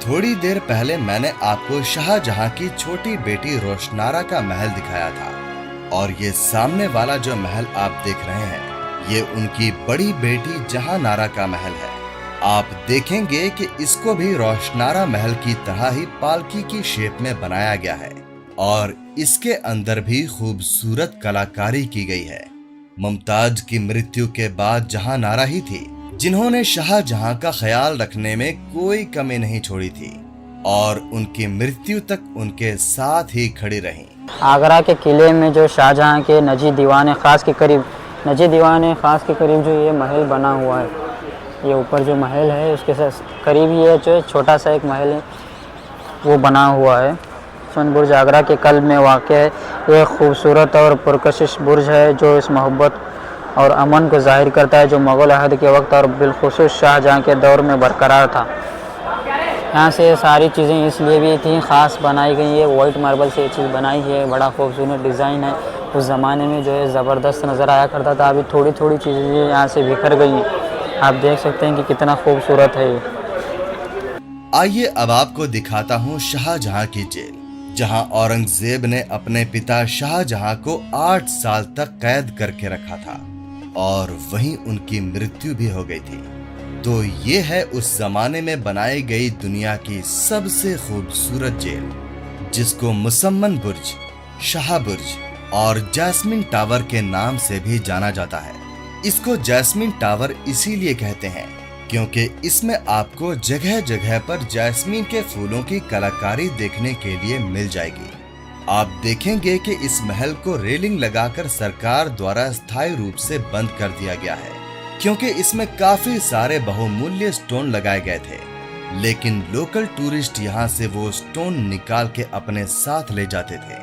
थोड़ी देर पहले मैंने आपको शाहजहां की छोटी बेटी रोशनारा का महल दिखाया था और ये सामने वाला जो महल आप देख रहे हैं ये उनकी बड़ी बेटी जहांनारा का महल है। आप देखेंगे कि इसको भी रोशनारा महल की तरह ही पालकी की शेप में बनाया गया है और इसके अंदर भी खूबसूरत कलाकारी की गई है। मुमताज की मृत्यु के बाद जहांनारा ही थी जिन्होंने शाहजहां का ख्याल रखने में कोई कमी नहीं छोड़ी थी और उनकी मृत्यु तक उनके साथ ही खड़ी रहीं। आगरा के किले में जो शाहजहां के नजी दीवान खास के करीब जो ये महल बना हुआ है, ये ऊपर जो महल है उसके करीब ये जो छोटा सा एक महल है वो बना हुआ है। सन बुर्ज आगरा के कल्ब में वाक़ है। ये खूबसूरत और पुरकशिश बुर्ज है जो इस मोहब्बत और अमन को ज़ाहिर करता है जो मुग़ल अहद के वक्त और बिलखुसूस शाहजहां के दौर में बरकरार था। यहाँ से सारी चीज़ें इसलिए भी थी ख़ास बनाई गई है, वाइट मार्बल से ये चीज़ बनाई है, बड़ा खूबसूरत डिज़ाइन है। उस ज़माने में जो है ज़बरदस्त नज़र आया करता था। अभी थोड़ी थोड़ी चीज़ें यहाँ से बिखर गई हैं। आप देख सकते हैं कि कितना खूबसूरत है ये। आइए अब आपको दिखाता हूँ शाहजहां की जेल, जहां औरंगजेब ने अपने पिता शाहजहां को 8 साल तक कैद करके रखा था और वहीं उनकी मृत्यु भी हो गई थी। तो ये है उस जमाने में बनाई गई दुनिया की सबसे खूबसूरत जेल, जिसको मुसम्मन बुर्ज, शाह बुर्ज और जैस्मिन टावर के नाम से भी जाना जाता है। इसको जैस्मिन टावर इसीलिए कहते हैं क्योंकि इसमें आपको जगह जगह पर जैस्मिन के फूलों की कलाकारी देखने के लिए मिल जाएगी। आप देखेंगे कि इस महल को रेलिंग लगाकर सरकार द्वारा स्थायी रूप से बंद कर दिया गया है क्योंकि इसमें काफी सारे बहुमूल्य स्टोन लगाए गए थे, लेकिन लोकल टूरिस्ट यहाँ से वो स्टोन निकाल के अपने साथ ले जाते थे।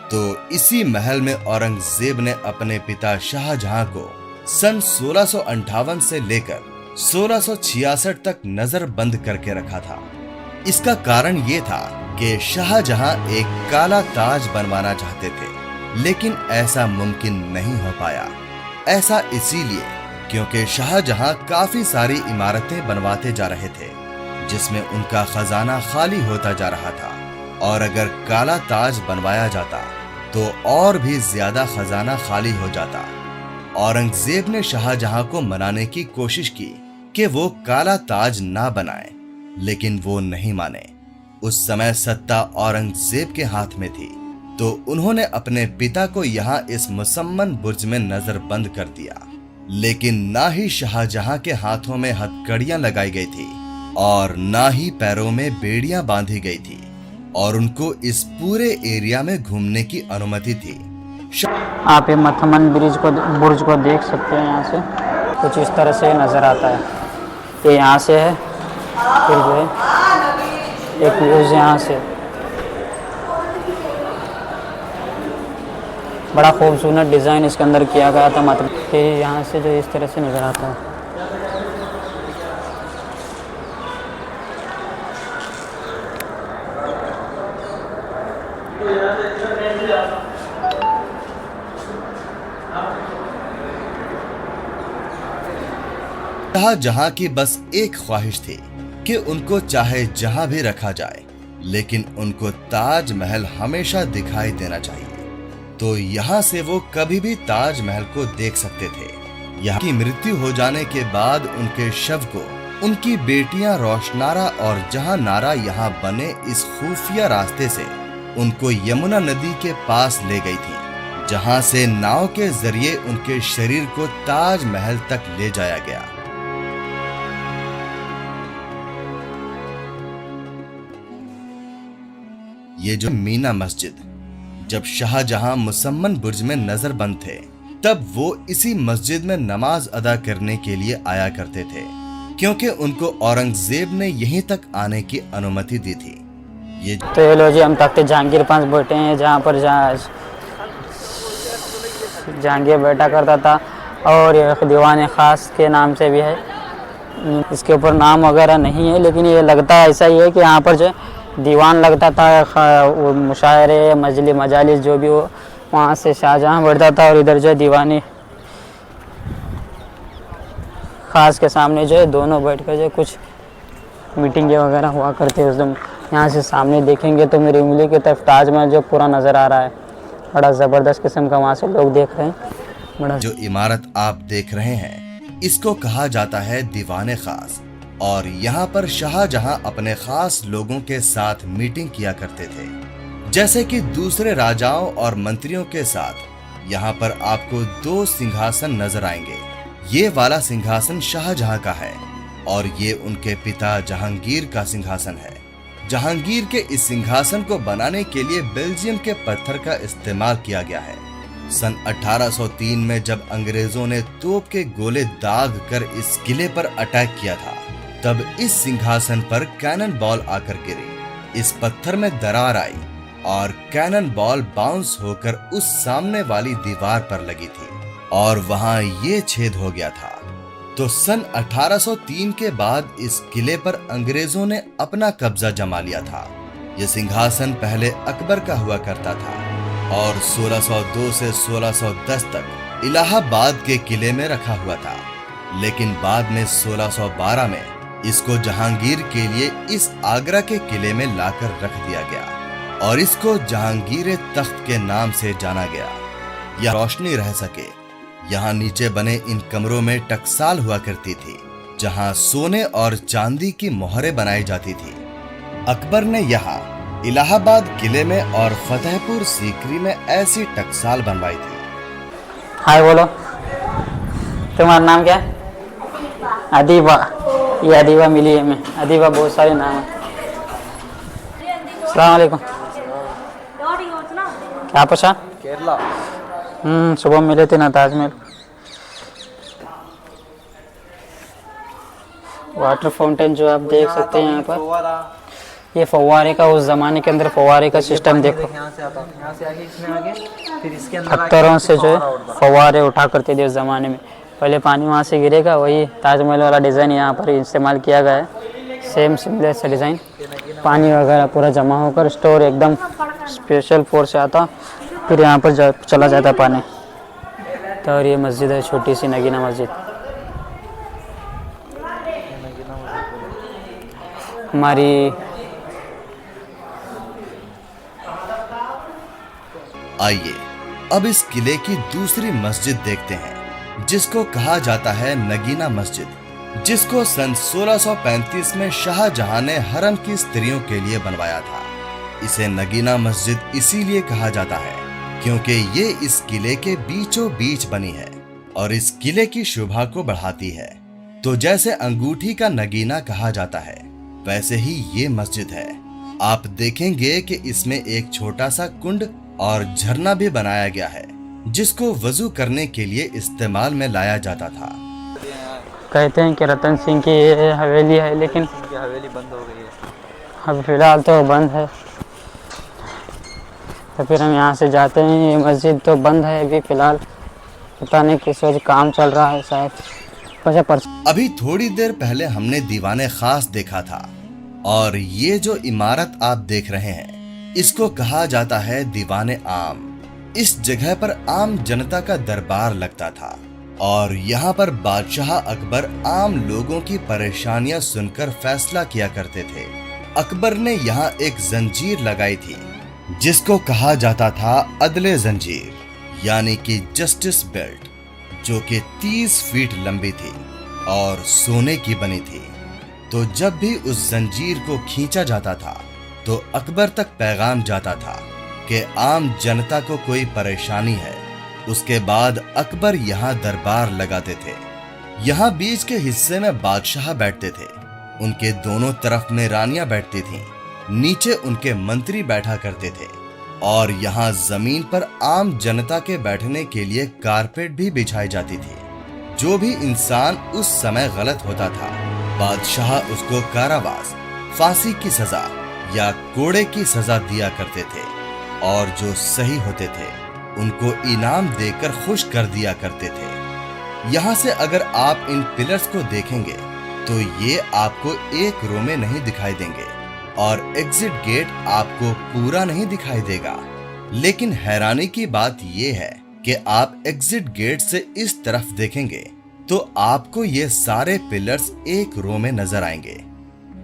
तो इसी महल में औरंगजेब ने अपने पिता शाहजहां को सन 1658 से लेकर 1666 तक नजर बंद करके रखा था। इसका कारण ये था कि शाहजहां एक काला ताज बनवाना चाहते थे, लेकिन ऐसा मुमकिन नहीं हो पाया। ऐसा इसीलिए क्योंकि शाहजहां काफी सारी इमारतें बनवाते जा रहे थे जिसमें उनका खजाना खाली होता जा रहा था और अगर काला ताज बनवाया जाता तो और भी ज्यादा खजाना खाली हो जाता। औरंगजेब ने शाहजहां को मनाने की कोशिश की कि वो काला ताज ना बनाए, लेकिन वो नहीं माने। उस समय सत्ता औरंगजेब के हाथ में थी, तो उन्होंने अपने पिता को यहाँ इस मुसम्मन बुर्ज में नजरबंद कर दिया। लेकिन ना ही शाहजहां के हाथों में हथकड़ियां लगाई गई थी और ना ही पैरों में बेड़ियां बांधी गई थी और उनको इस पूरे एरिया में घूमने की अनुमति थी। आप ये मथमन बुर्ज को देख सकते हैं। यहाँ से कुछ इस तरह से नज़र आता है। ये यहाँ से है, फिर जो है एक व्यूज़ यहाँ से बड़ा खूबसूरत डिज़ाइन इसके अंदर किया गया था। मतलब कि यहाँ से जो इस तरह से नज़र आता है। शाहजहां की बस एक ख्वाहिश थी कि उनको चाहे जहां भी रखा जाए, लेकिन उनको ताजमहल हमेशा दिखाई देना चाहिए। तो यहाँ से वो कभी भी ताजमहल को देख सकते थे। यहाँ की मृत्यु हो जाने के बाद उनके शव को उनकी बेटियां रोशनारा और जहांनारा यहाँ बने इस खुफिया रास्ते से उनको यमुना नदी के पास ले गई थी, जहाँ से नाव के जरिए उनके शरीर को ताजमहल तक ले जाया गया। ये जो मीना मस्जिद, जब शाहजहां मुसम्मन बुर्ज में नजरबंद थे तब वो इसी मस्जिद में नमाज अदा करने के लिए आया करते थे क्योंकि उनको औरंगजेब ने यहीं तक आने की अनुमति दी थी। ये तो ये लो जी, हम तख्त जहांगीर पास बैठे हैं, जहाँ पर जहांगीर बैठा करता था और ये दीवान खास के नाम से भी है। इसके ऊपर नाम वगैरह नहीं है, लेकिन ये लगता ऐसा ही है कि यहाँ पर जो दीवान लगता था, मुशायरे मजालिस जो भी हो, वहाँ से शाहजहां बैठता था और इधर जो दीवानी खास के सामने जो है दोनों बैठ कर जो कुछ मीटिंग वगैरह हुआ करती है उस दिन। यहाँ से सामने देखेंगे तो मेरी उंगली की तरफ ताजमहल जो पूरा नज़र आ रहा है, बड़ा ज़बरदस्त किस्म का वहाँ से लोग देख रहे हैं। बड़ा जो इमारत आप देख रहे हैं इसको कहा जाता है दीवाने खास, और यहाँ पर शाहजहां अपने खास लोगों के साथ मीटिंग किया करते थे। जैसे कि दूसरे राजाओं और मंत्रियों के साथ यहाँ पर आपको 2 सिंहासन नजर आएंगे। ये वाला सिंहासन शाहजहां का है और ये उनके पिता जहांगीर का सिंहासन है। जहांगीर के इस सिंहासन को बनाने के लिए बेल्जियम के पत्थर का इस्तेमाल किया गया है। सन 1803 में जब अंग्रेजों ने तोप के गोले दाग कर इस किले पर अटैक किया था, तब इस सिंहासन पर कैनन बॉल आकर गिरी। इस पत्थर में दरार आई और कैनन बॉल बाउंस होकर उस सामने वाली दीवार पर लगी थी और वहां ये छेद हो गया था। तो सन 1803 के बाद इस किले पर अंग्रेजों ने अपना कब्जा जमा लिया था। ये सिंहासन पहले अकबर का हुआ करता था और 1602 से 1610 तक इलाहाबाद के किले में रखा हुआ था, लेकिन बाद में 1612 में इसको जहांगीर के लिए इस आगरा के किले में लाकर रख दिया गया और इसको जहांगीर तख्त के नाम से जाना गया। यह रोशनी रह सके, यहाँ नीचे बने इन कमरों में टकसाल हुआ करती थी, जहाँ सोने और चांदी की मोहरें बनाई जाती थी। अकबर ने यहाँ इलाहाबाद किले में और फतेहपुर सीकरी में ऐसी टकसाल बनवाई थी। हाय बोलो, तुम्हारा नाम क्या है? अदीबा। ये अदीबा मिली है हमें। अदीबा बहुत सारे नाम है। अस्सलाम वालेकुम। क्या पूछा? केरला। सुबह मिले थे ना ताजमहल। वाटर फाउंटेन जो आप देख सकते हैं यहाँ पर, ये फव्वारे का, उस जमाने के अंदर फव्वारे का सिस्टम देखो। यहाँ से आगे इसमें आगे फिर इसके अंदर पत्थरों से जो है फव्वारे उठा करते थे उस जमाने में। पहले पानी वहाँ से गिरेगा, वही ताजमहल वाला डिज़ाइन यहाँ पर इस्तेमाल किया गया है। सेम सिमिलर सा डिज़ाइन, पानी वगैरह पूरा जमा होकर स्टोर एकदम स्पेशल फोर्स से आता, फिर यहाँ पर चला जाता पानी। तो और ये मस्जिद है, छोटी सी नगीना मस्जिद। हमारी आइए अब इस किले की दूसरी मस्जिद देखते हैं, जिसको कहा जाता है नगीना मस्जिद, जिसको सन 1635 में शाहजहां ने हरम की स्त्रियों के लिए बनवाया था। इसे नगीना मस्जिद इसीलिए कहा जाता है क्योंकि ये इस किले के बीचों बीच बनी है और इस किले की शोभा को बढ़ाती है। तो जैसे अंगूठी का नगीना कहा जाता है, वैसे ही ये मस्जिद है। आप देखेंगे कि इसमें एक छोटा सा कुंड और झरना भी बनाया गया है, जिसको वजू करने के लिए इस्तेमाल में लाया जाता था। कहते हैं कि रतन सिंह की ये हवेली है, लेकिन हवेली बंद हो गई है। अब फिलहाल तो बंद है। तो फिर हम यहाँ से जाते हैं। ये मस्जिद तो बंद है अभी फिलहाल, पता नहीं किस वजह काम चल रहा है शायद। अभी थोड़ी देर पहले हमने दीवाने खास देखा था और ये जो इमारत आप देख रहे हैं, इसको कहा जाता है दीवाने आम। इस जगह पर आम जनता का दरबार लगता था और यहाँ पर बादशाह अकबर आम लोगों की परेशानियां सुनकर फैसला किया करते थे। अकबर ने यहाँ एक जंजीर लगाई थी, जिसको कहा जाता था अदले जंजीर, यानी कि जस्टिस बेल्ट, जो कि 30 फीट लंबी थी और सोने की बनी थी। तो जब भी उस जंजीर को खींचा जाता था तो अकबर तक पैगाम जाता था कि आम जनता को कोई परेशानी है। उसके बाद अकबर यहाँ दरबार लगाते थे। यहाँ बीच के हिस्से में बादशाह बैठते थे, उनके दोनों तरफ में रानियां बैठती थीं, नीचे उनके मंत्री बैठा करते थे और यहाँ जमीन पर आम जनता के बैठने के लिए कारपेट भी बिछाई जाती थी। जो भी इंसान उस समय गलत होता था, बादशाह उसको कारावास, फांसी की सजा या कोड़े की सजा दिया करते थे और जो सही होते थे उनको इनाम देकर खुश कर दिया करते थे। यहाँ से अगर आप इन पिलर्स को देखेंगे तो ये आपको एक रो में नहीं दिखाई देंगे और एग्जिट गेट आपको पूरा नहीं दिखाई देगा। लेकिन हैरानी की बात ये है कि आप एग्जिट गेट से इस तरफ देखेंगे तो आपको ये सारे पिलर्स एक रो में नजर आएंगे।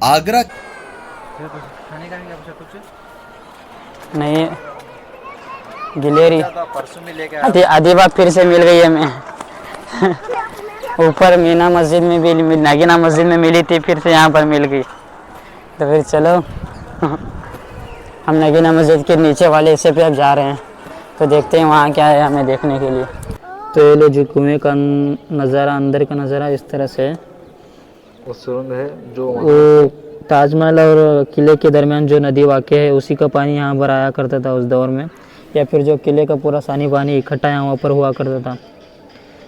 आगरा फिर कुछ खाने का नहीं पूछा कुछ? नहीं, गिलेरी था परसों में लेके आधी बात फिर से मिल गई है मैं। ऊपर मीना मस्जिद में भी नागिना मस्जिद में मिली थी, फिर से यहाँ पर मिल गई। तो फिर चलो हम नगीना मस्जिद के नीचे वाले हिस्से पे अब जा रहे हैं, तो देखते हैं वहाँ क्या है हमें देखने के लिए। तो ये लो जो कुएँ का नज़ारा, अंदर का नज़ारा इस तरह से है। वो सुरंग है जो वो ताजमहल और किले के दरमियान जो नदी वाक़ है, उसी का पानी यहाँ पर आया करता था उस दौर में, या फिर जो किले का पूरा पानी इकट्ठा यहाँ पर हुआ करता था।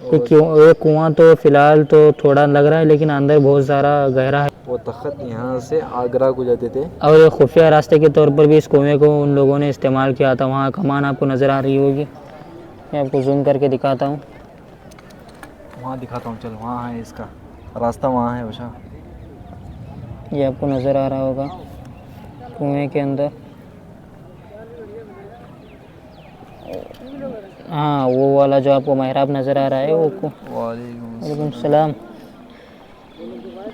ये कुआं तो फ़िलहाल तो थोड़ा लग रहा है, लेकिन अंदर बहुत सारा गहरा है। वो तख्त यहाँ से आगरा को जाते थे, और ये खुफिया रास्ते के तौर पर भी इस कुएँ को उन लोगों ने इस्तेमाल किया था। वहाँ कमान आपको नज़र आ रही होगी, मैं आपको जूम करके दिखाता हूँ। वहाँ दिखाता हूँ, चल वहाँ है इसका रास्ता, वहाँ है उषा। ये आपको नज़र आ रहा होगा कुएँ के अंदर। हाँ, वो वाला जो आपको मेहराब नज़र आ रहा है वो वालेकुम सलाम।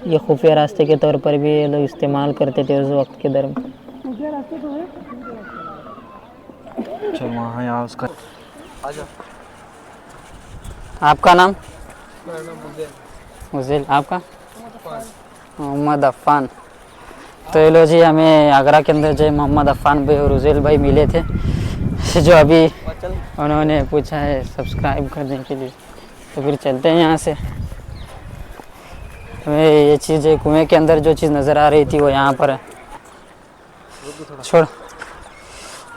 ये खुफिया रास्ते के तौर पर भी ये लोग इस्तेमाल करते थे उस वक्त के दरमियान। चल वहाँ है उसका। आजा। आपका नाम? मुझे आपका? मोहम्मद अफ़ान। तो ये लो जी, हमें आगरा के अंदर जो मोहम्मद अफ़ान भाई और रुज़ैल भाई मिले थे, जो अभी उन्होंने पूछा है सब्सक्राइब करने के लिए। तो फिर चलते हैं यहाँ से। हमें ये चीज़ कुएँ के अंदर जो चीज़ नज़र आ रही थी वो यहाँ पर है। छोड़,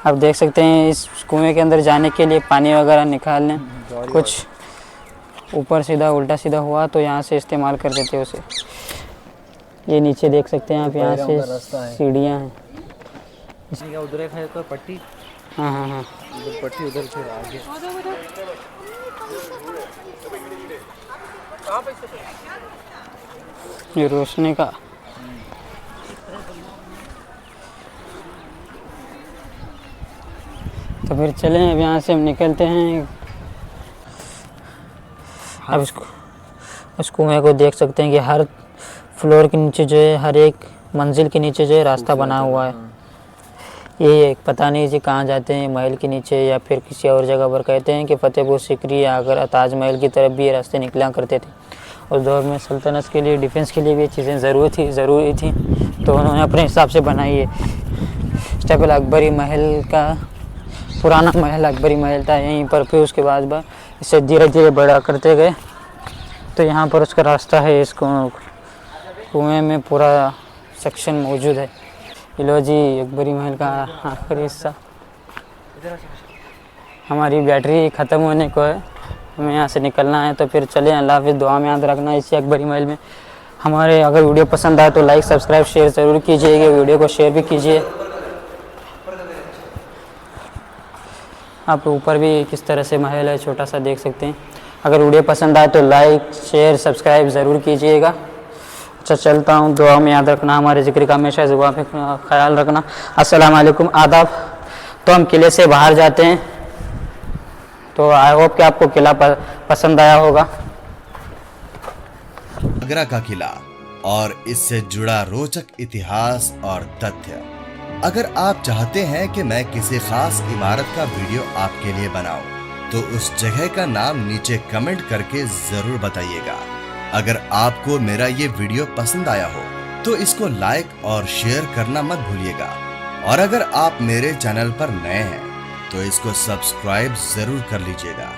आप देख सकते हैं इस कुएँ के अंदर जाने के लिए पानी वगैरह निकालने, कुछ ऊपर सीधा उल्टा सीधा हुआ तो यहाँ से इस्तेमाल करते थे उसे। ये नीचे देख सकते हैं आप, यहाँ से सीढ़ियाँ हैं। उधर एक है तो पट्टी, हाँ हाँ हाँ, उधर पट्टी, उधर से आगे। ये रोशनी का तो फिर चलें अब यहाँ से हम निकलते हैं। अब उस कुएँ को देख सकते हैं कि हर फ्लोर के नीचे जो है, हर एक मंजिल के नीचे जो है रास्ता बना हुआ है। ये पता नहीं जी कहाँ जाते हैं, महल के नीचे या फिर किसी और जगह पर। कहते हैं कि फतेहपुर सिकरी या आगरा ताजमहल की तरफ भी ये रास्ते निकला करते थे। उस दौर में सल्तनत के लिए, डिफेंस के लिए भी ये चीज़ें ज़रूरी थी, तो उन्होंने अपने हिसाब से बनाई है। स्टेपल अकबरी महल का पुराना महल अकबरी महल था यहीं पर, फिर उसके बाद इसे धीरे धीरे बड़ा करते गए। तो यहाँ पर उसका रास्ता है, इस कुएँ में पूरा सेक्शन मौजूद है। लो जी, अकबरी महल का आखिरी हिस्सा। हमारी बैटरी ख़त्म होने को है, हमें यहाँ से निकलना है, तो फिर चलें। अल्लाह हाफ़िज़, दुआ में याद रखना इसी अकबरी महल में। हमारे अगर वीडियो पसंद आए तो लाइक सब्सक्राइब शेयर ज़रूर कीजिएगा, वीडियो को शेयर भी कीजिए। आप ऊपर भी किस तरह से महल है छोटा सा देख सकते हैं। अगर वीडियो पसंद आए तो लाइक शेयर सब्सक्राइब ज़रूर कीजिएगा। अच्छा, चलता हूँ, दुआ में याद रखना, हमारे ज़िक्र का हमेशा दुआ पे ख्याल रखना। अस्सलाम वालेकुम, आदाब। तो हम किले से बाहर जाते हैं, तो आई होप कि आपको किला पसंद आया होगा। आगरा का किला और इससे जुड़ा रोचक इतिहास और तथ्य। अगर आप चाहते हैं कि मैं किसी खास इमारत का वीडियो आपके लिए बनाऊं, तो उस जगह का नाम नीचे कमेंट करके जरूर बताइएगा। अगर आपको मेरा ये वीडियो पसंद आया हो तो इसको लाइक और शेयर करना मत भूलिएगा। और अगर आप मेरे चैनल पर नए हैं तो इसको सब्सक्राइब जरूर कर लीजिएगा।